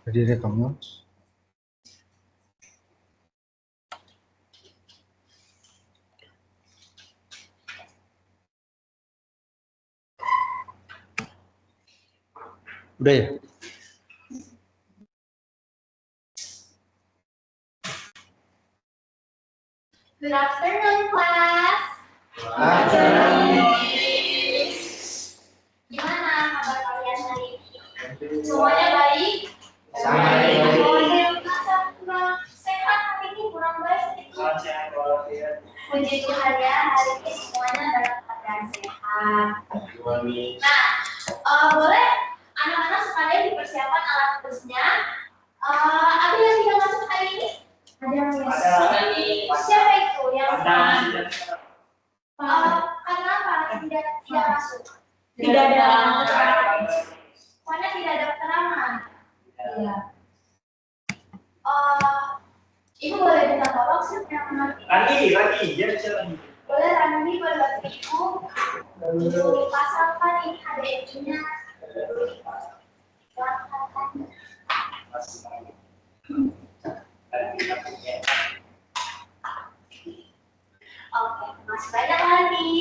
Berdiri kamu. Udah ya? Good afternoon, class. Gimana kabar kalian hari ini? Semuanya baik? Baik. Masa kurang sehat hari ini, kurang baik itu? Puji Tuhan ya, hari ini semuanya dalam keadaan sehat. Nah, boleh anak-anak sekalian dipersiapkan alat tulisnya. Ada yang tidak masuk hari ini? Ada yang masuk. Siapa itu yang kenapa tidak masuk? Tidak ada. Mana tidak ada keterangan? Iya. Ibu boleh minta tolong siapa yang mengerti? Lagi, dia bisa lagi. Boleh Randi, boleh bantu ibu. Pasalkan ini HDMI-nya. Oke, masih banyak lagi.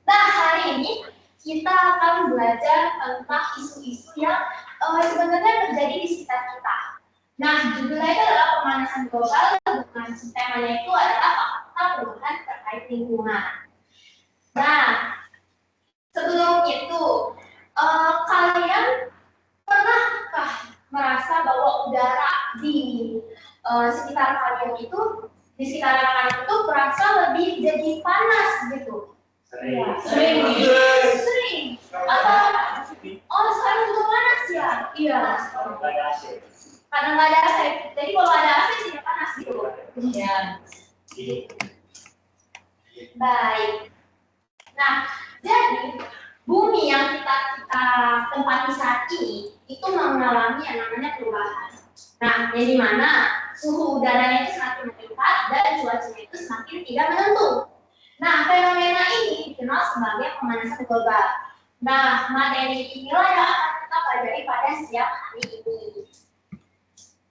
Nah, hari ini kita akan belajar tentang isu-isu yang sebenarnya terjadi di sekitar kita. Nah, judulnya itu adalah pemanasan global, bukan temanya itu adalah fakta perubahan terkait lingkungan. Nah, sebelum itu, kalian pernahkah merasa bahwa udara di sekitar kalian itu, di sekitar kalian itu terasa lebih jadi panas gitu? Sering. Atau sekarang juga panas ya? Iya. Karena nggak ada AC. Jadi kalau ada AC tidak panas gitu. Iya. Baik. Nah, jadi bumi yang kita tempati saat ini itu mengalami yang namanya perubahan. Nah, yang dimana suhu udaranya itu semakin meningkat dan cuacanya itu semakin tidak menentu. Nah, fenomena ini dikenal sebagai pemanasan global. Nah, materi inilah yang akan kita pelajari pada siang hari ini.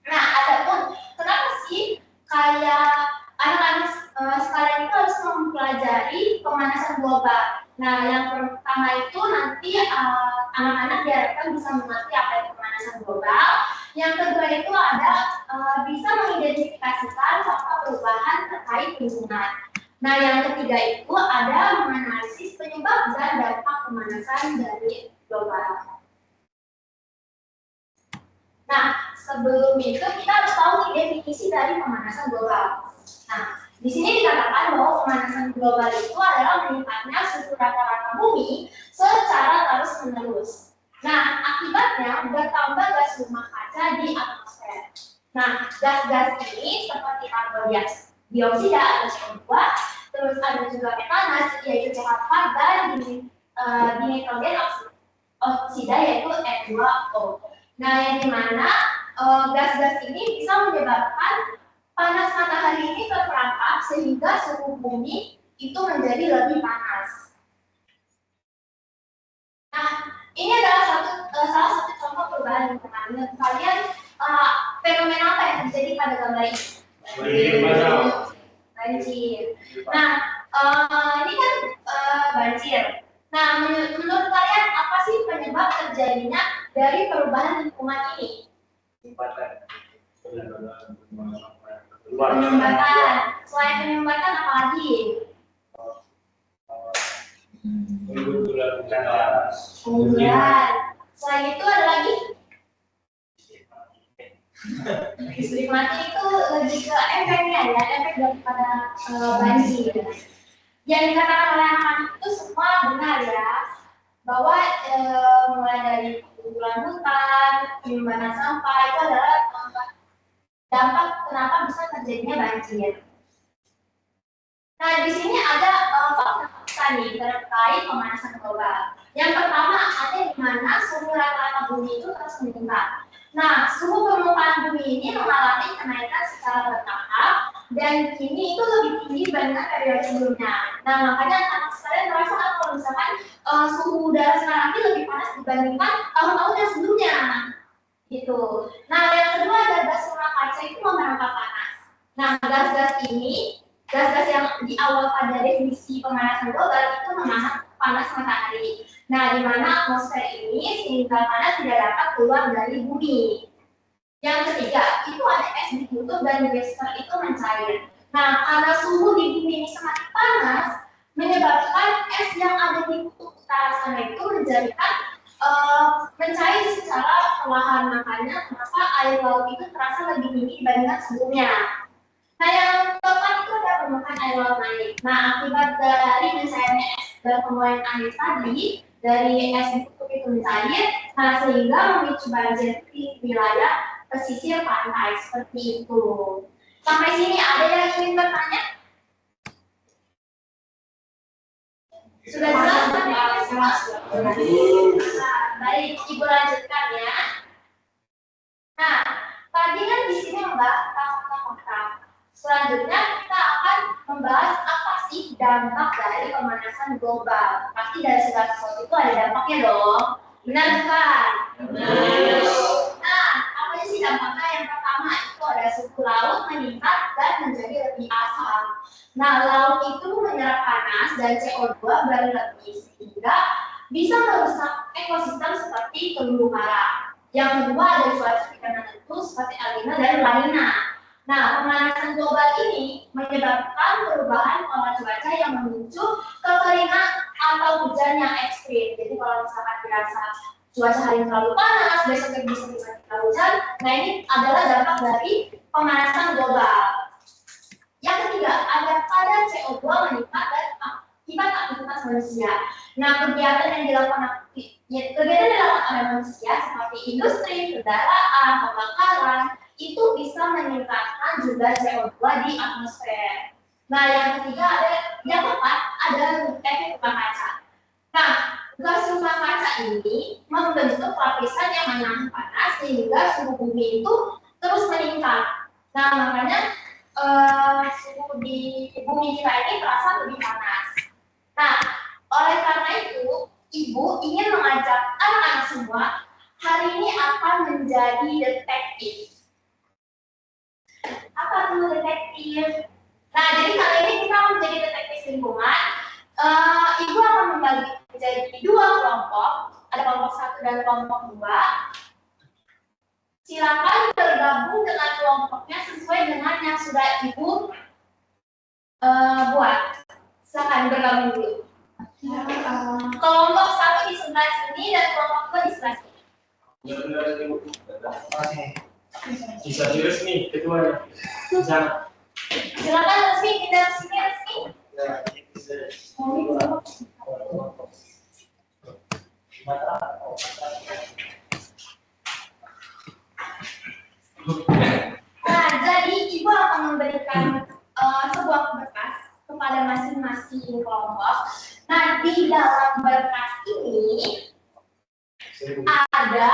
Nah, adapun kenapa sih kayak anak-anak sekalian itu harus mempelajari pemanasan global? Nah, yang pertama itu nanti anak-anak diharapkan bisa mengerti apa itu pemanasan global. Yang kedua itu ada bisa mengidentifikasikan fakta perubahan terkait lingkungan. Nah, yang ketiga itu ada menganalisis penyebab dan dampak pemanasan dari global. Nah, sebelum itu kita harus tahu definisi dari pemanasan global. Nah, di sini dikatakan bahwa pemanasan global itu adalah meningkatnya suhu rata-rata bumi secara terus-menerus. Nah, akibatnya bertambah gas rumah kaca di atmosfer. Nah, gas-gas ini seperti karbon dioksida atau CO2, terus ada juga metanas yaitu CH4 dan dinitrogen oksida yaitu N2O. Nah, yang dimana gas-gas ini bisa menyebabkan panas matahari ini terperangkap sehingga suhu bumi itu menjadi lebih panas. Nah, ini adalah salah satu contoh perubahan lingkungan. Menurut kalian fenomena apa yang terjadi pada gambar ini? Banjir. Nah, ini kan banjir. Nah, menurut kalian apa sih penyebab terjadinya dari perubahan lingkungan ini? Penyumbatan. Selain penyumbatan apa lagi? Pengguguran. Selain itu ada lagi? Listrik mati itu lebih ke efeknya ya, efek daripada banjir. Yang dikatakan oleh anak-anak itu semua benar ya, bahwa mulai dari pengguguran hutan, penyumbatan sampah itu adalah dampak kenapa bisa terjadinya banjir. Nah, di sini ada fakta nih terkait pemanasan global. Yang pertama ada di mana suhu rata-rata bumi itu terus meningkat. Nah, suhu permukaan bumi ini mengalami kenaikan secara bertahap dan kini itu lebih tinggi dibandingkan periode sebelumnya. Nah, makanya anak sekalian merasa kalau misalkan suhu udara sekarang ini lebih panas dibandingkan tahun-tahun yang sebelumnya. Gitu. Nah, yang kedua ada gas rumah kaca itu memerangkap panas. Nah, gas-gas ini, gas-gas yang di awal pada definisi pemanasan global itu memanas panas matahari. Nah, di mana atmosfer ini sehingga panas tidak dapat keluar dari bumi. Yang ketiga, itu ada es di kutub dan gesper itu mencair. Nah, karena suhu di bumi ini semakin panas, menyebabkan es yang ada di kutub utara sana itu mencair secara perlahan. Makanya kenapa air laut itu terasa lebih tinggi dibandingkan sebelumnya. Nah, yang keempat itu ada permukaan air laut naik. Nah, akibat dari mencairnya es dan penguapan air tadi, dari es di kutub itu mencair, nah sehingga memicu banjir di wilayah pesisir pantai seperti itu. Sampai sini ada yang ingin bertanya? Sudah jelas kan ya? Baik, Ibu lanjutkan ya. Nah, tadi kan di sini membahas fakta-fakta. Selanjutnya kita akan membahas apa sih dampak dari pemanasan global. Pasti dari segala sesuatu itu ada dampaknya dong. Benar bukan? Benar. Nah, apa sih dampaknya? Yang pertama itu ada suhu laut meningkat dan menjadi lebih asam. Nah, laut itu menyerap panas dan CO2 berlebih sehingga bisa merusak ekosistem seperti terumbu karang. Yang kedua ada cuaca tidak menentu seperti El Nino dan La Nina. Nah, pemanasan global ini menyebabkan perubahan pola cuaca yang memicu kekeringan atau hujan yang ekstrim. Jadi kalau misalkan dirasa cuaca hari ini terlalu panas, besoknya bisa tiba-tiba hujan. Nah, ini adalah dampak dari pemanasan global. Yang ketiga, ada kadar CO2 meningkat dan akibat aktivitas manusia. Nah, kegiatan yang dilakukan oleh manusia seperti industri, kendaraan, pembakaran itu bisa meningkatkan juga CO2 di atmosfer. Nah, yang ketiga yang keempat ada efek rumah kaca. Nah, gas rumah kaca ini membentuk lapisan yang menahan panas sehingga suhu bumi itu terus meningkat. Nah, makanya suhu di bumi kita ini terasa lebih panas. Nah, oleh karena itu, Ibu ingin mengajak anak-anak semua hari ini akan menjadi detektif. Apa itu detektif? Nah, jadi kali ini kita menjadi detektif lingkungan. Ibu akan membagi menjadi dua kelompok, ada kelompok 1 dan kelompok 2. Silakan bergabung dengan kelompoknya sesuai dengan yang sudah Ibu buat. Silakan bergabung dulu. Kelompok 1 di sebelah sini dan kelompok 2 di sebelah sini. Bisa resmi ketuanya. Silakan resmi, kita sini resmi. Nah, jadi Ibu akan memberikan sebuah berkas kepada masing-masing kelompok. Nah, di dalam berkas ini ada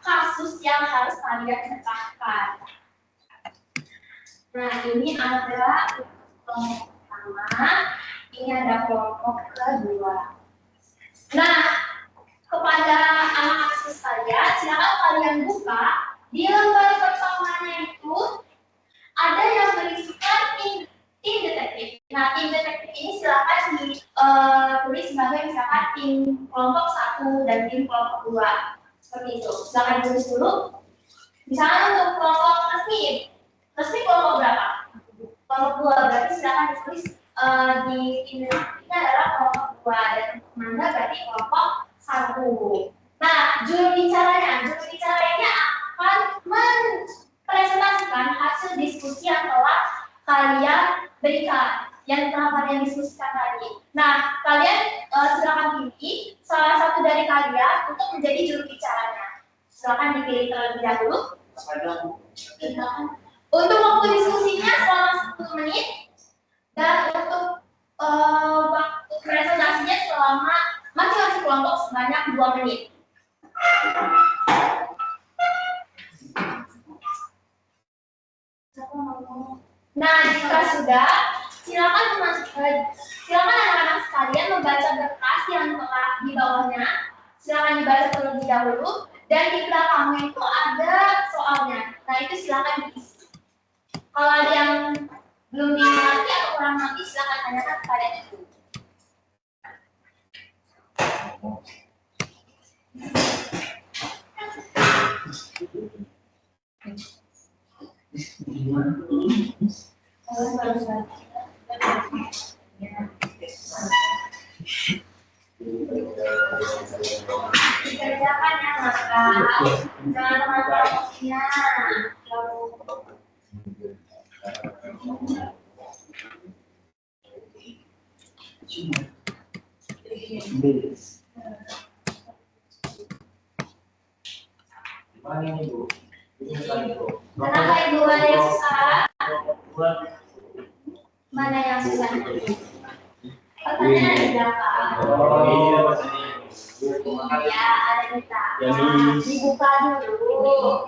kasus yang harus kalian pecahkan. Nah, ini ada kelompok pertama, ini ada kelompok kedua. Nah, kepada anak-anak sekalian, silakan kalian buka di lembar pertamanya itu ada yang berisikan tim detektif. Nah, tim detektif ini silakan ditulis sebagai misalkan tim kelompok 1 dan tim kelompok 2. Seperti itu. Silakan ditulis dulu. Misalnya untuk kelompok resmi kelompok berapa? Kelompok 2, berarti silakan ditulis di tim detektifnya adalah kelompok 2 dan Manda berarti kelompok 1. Nah, juru bicaranya akan mempresentasikan hasil diskusi yang telah kalian berikan, yang telah kalian diskusikan tadi. Nah, kalian silakan pilih salah satu dari kalian untuk menjadi juru bicaranya. Silakan dipilih terlebih dahulu. Untuk waktu diskusinya selama 10 menit dan untuk waktu presentasinya selama masing-masing kelompok sebanyak 2 menit. Siapa mau ngomong? Nah, jika sudah, silakan anak-anak sekalian membaca berkas yang telah di bawahnya. Silakan dibaca terlebih dahulu dan di belakangnya itu ada soalnya. Nah, itu silakan diisi. Kalau ada yang belum dimengerti atau kurang mengerti, silakan tanyakan kepada ibu. Dikerjakan ya, maka jangan lupa kenapa ibu ada yang susah? Mana yang susah? Pertanyaan di belakang. Iya, ada di belakang. Dibuka dulu.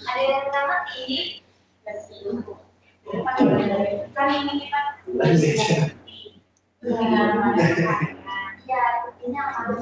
Ada yang pertama ini kami mengikat ya artinya harus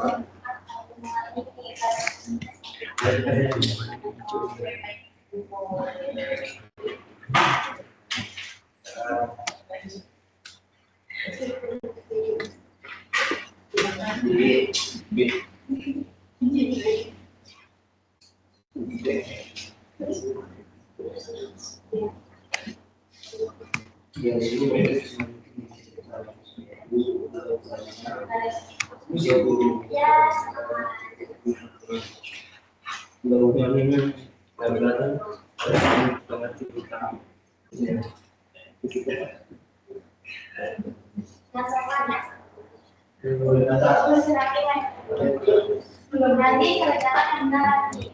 nanti kerjakan lagi.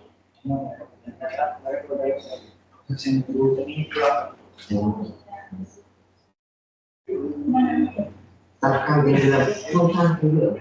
Akan dilakukan dulu.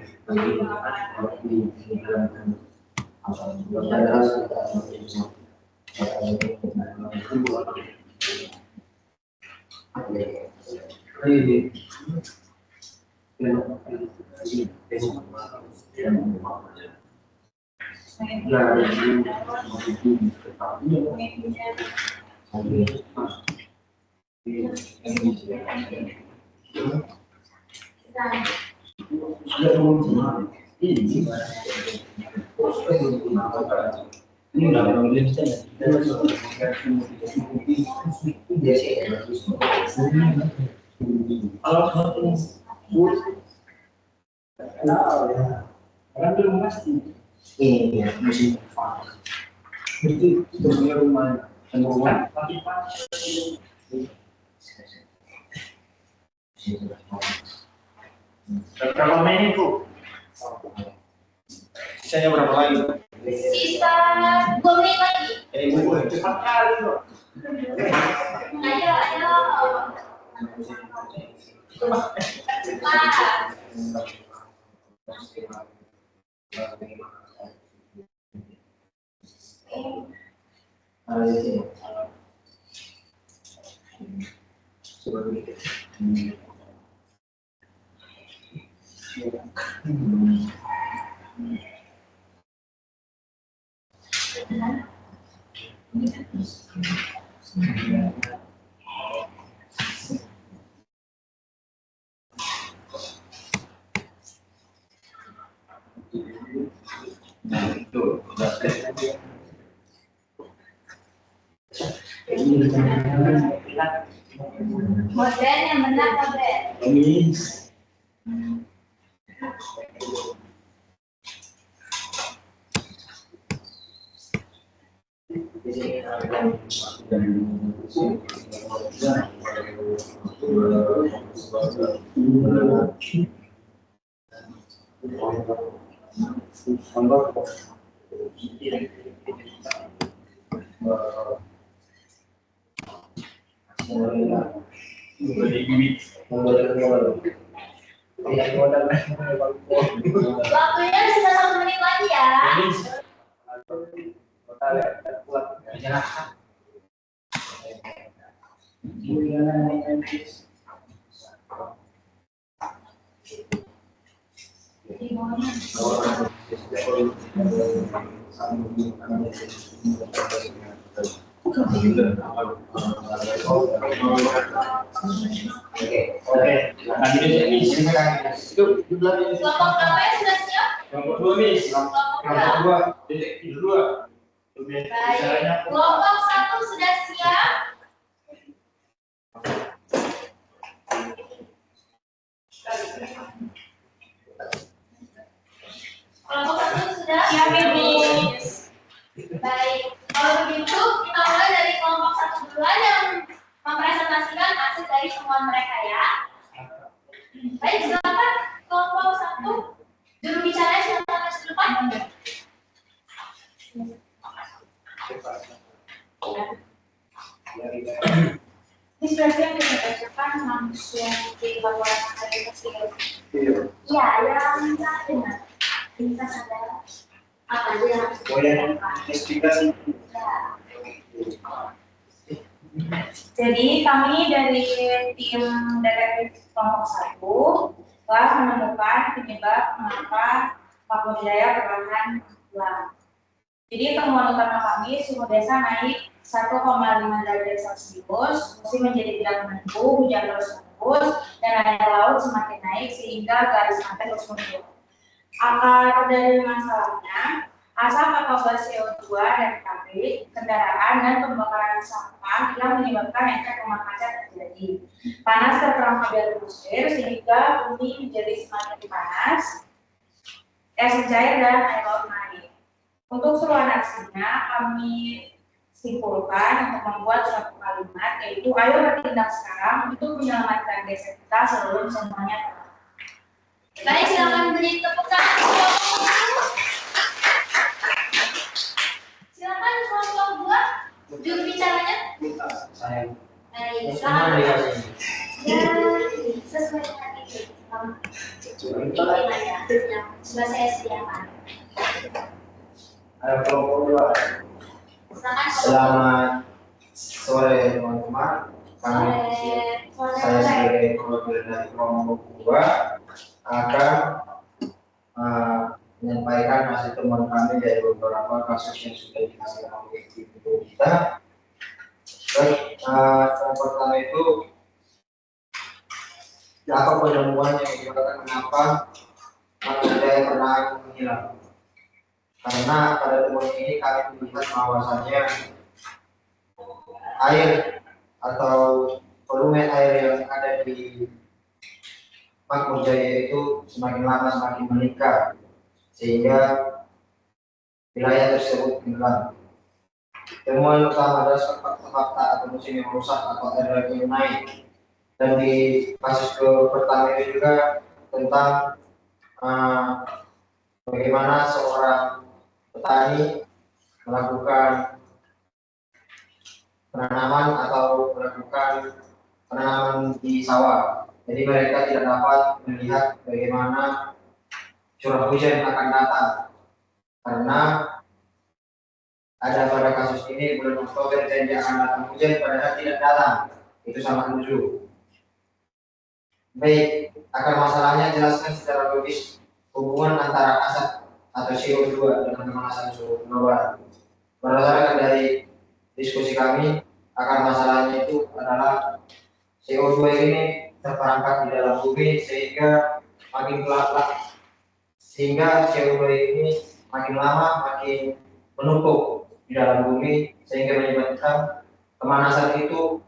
Iya, musim depan. Itu punya rumah rumah. Berapa menit, Bu? Sisanya berapa lagi? Sisa 2 menit lagi. Bu, cepat kali, Bu. Ayo. Cepat. Model yang benar model. Waktunya sisa 1 menit lagi ya. Kelompok berapa yang sudah siap? Kelompok 2, Miss. Kelompok Kelompok 2, berapa? titik 2. Baik. Kelompok 1 sudah siap? Kelompok 1 sudah siap, Miss. Baik. Kalau begitu, kita mulai dari kelompok 1 duluan yang mempresentasikan hasil dari temuan mereka ya. Baik, silakan kelompok 1. Juru bicara silakan maju depan. Diskresi yang kita bacakan langsung di laporan aktivitas ini. Iya, yang benar. Bisa saja apa aja yang harus dilakukan. Jadi kami dari tim detektif kelompok 1 telah menemukan penyebab mengapa Papua Jaya perlahan hilang. Jadi temuan utama kami suhu desa naik 1,5 derajat Celcius, musim menjadi tidak menentu, hujan terus menerus, dan air laut semakin naik sehingga garis pantai terus muncul. Akar dari masalahnya, asap atau gas CO2 dari pabrik, kendaraan, dan pembakaran sampah yang menyebabkan efek rumah kaca terjadi. Panas terperangkap di atmosfer sehingga bumi menjadi semakin panas, es mencair dan air laut naik. Untuk seruan aksinya, kami simpulkan untuk membuat suatu kalimat, yaitu ayo bertindak sekarang untuk menyelamatkan desa kita sebelum semuanya terlambat. Baik, silakan beri tepuk tangan kelompok 1. Silakan kelompok 2, juru bicaranya. Saya. Baik, silakan. Ya, sesuai dengan itu. Sudah saya sediakan. Kelompok 2. Silakan. Selamat sore teman-teman. Saya sebagai perwakilan dari kelompok 2 akan menyampaikan hasil temuan kami dari beberapa kasus yang sudah dihasilkan oleh tim kita. Baik, yang pertama itu apa penemuan yang menyebabkan kenapa Papua Jaya pernah menghilang. Karena pada temuan ini kami melihat bahwasannya air atau volume air yang ada di Makmur Jaya itu semakin lama semakin meningkat sehingga wilayah tersebut tenggelam. Temuan utama adalah fakta atau musim yang rusak atau air laut yang naik. Dan di kasus pertama itu juga tentang bagaimana seorang petani melakukan penanaman atau melakukan penanaman di sawah. Jadi mereka tidak dapat melihat bagaimana curah hujan akan datang karena ada pada kasus ini bulan Oktober janji akan datang hujan padahal tidak datang. Itu sangat lucu. Baik, akar masalahnya jelaskan secara logis hubungan antara asap atau CO2 dengan pemanasan suhu global. Berdasarkan dari diskusi kami, akar masalahnya itu adalah CO2 ini terperangkap di dalam bumi sehingga makin CO2 ini makin lama makin menumpuk di dalam bumi sehingga menyebabkan pemanasan itu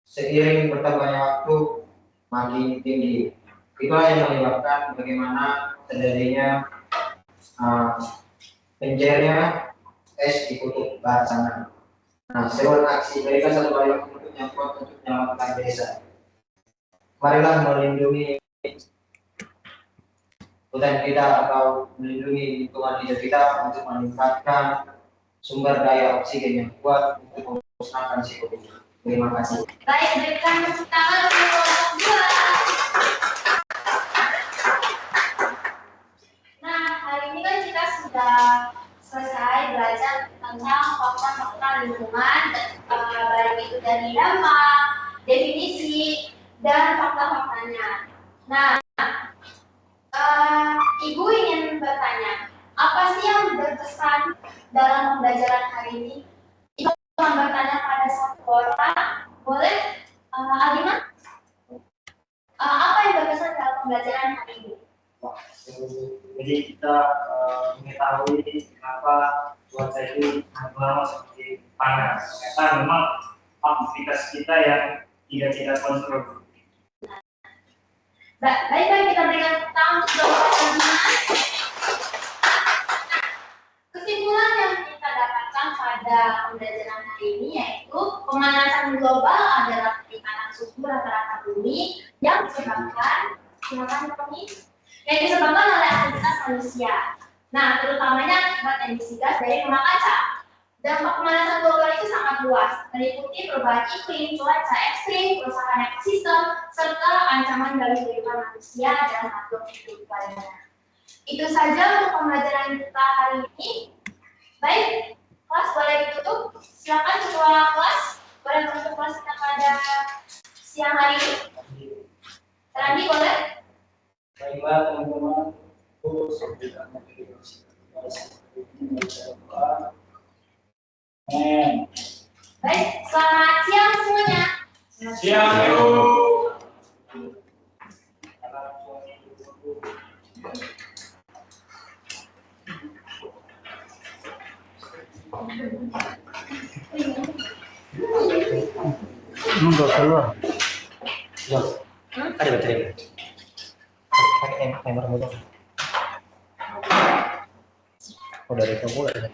seiring bertambahnya waktu makin tinggi. Itulah yang menyebabkan bagaimana terjadinya pencairnya es di kutub barat sana. Nah, seruan aksi berikan satu kalimat untuk yang kuat untuk menyelamatkan desa. Marilah melindungi hutan kita atau melindungi lingkungan hidup kita untuk meningkatkan sumber daya oksigen yang kuat untuk memusnahkan CO2. Terima kasih. Baik, berikan tepuk tangan untuk kelompok 2. Nah, hari ini kan kita sudah selesai belajar tentang fakta-fakta lingkungan, baik itu dari dampak, definisi, dan fakta-faktanya. Nah, Ibu ingin bertanya, apa sih yang berkesan dalam pembelajaran hari ini? Ibu akan bertanya pada satu orang, boleh? Alima? Apa yang berkesan dalam pembelajaran hari ini? Jadi kita mengetahui kenapa cuaca itu lama seperti panas. Karena memang aktivitas kita yang tidak kita kontrol. Baik, kita berikan tepuk tangan untuk Bapak Alima. Kesimpulan yang kita dapatkan pada pembelajaran hari ini yaitu pemanasan global adalah peningkatan suhu rata-rata bumi yang disebabkan oleh aktivitas manusia. Nah, terutamanya akibat emisi gas dari rumah kaca. Dampak pemanasan global itu sangat luas, meliputi perubahan iklim, cuaca ekstrim, kerusakan ekosistem, serta ancaman bagi kehidupan manusia dan makhluk hidup lainnya. Itu saja untuk pembelajaran kita hari ini. Baik, kelas boleh ditutup. Silakan ketua kelas boleh menutup kelas kita pada siang hari ini. Terandi boleh? Baiklah teman-teman, Baik, selamat siang semuanya. siang. Enggak keluar. Ya, ada baterai. Pakai timer dulu. Oh, dari kamu ada.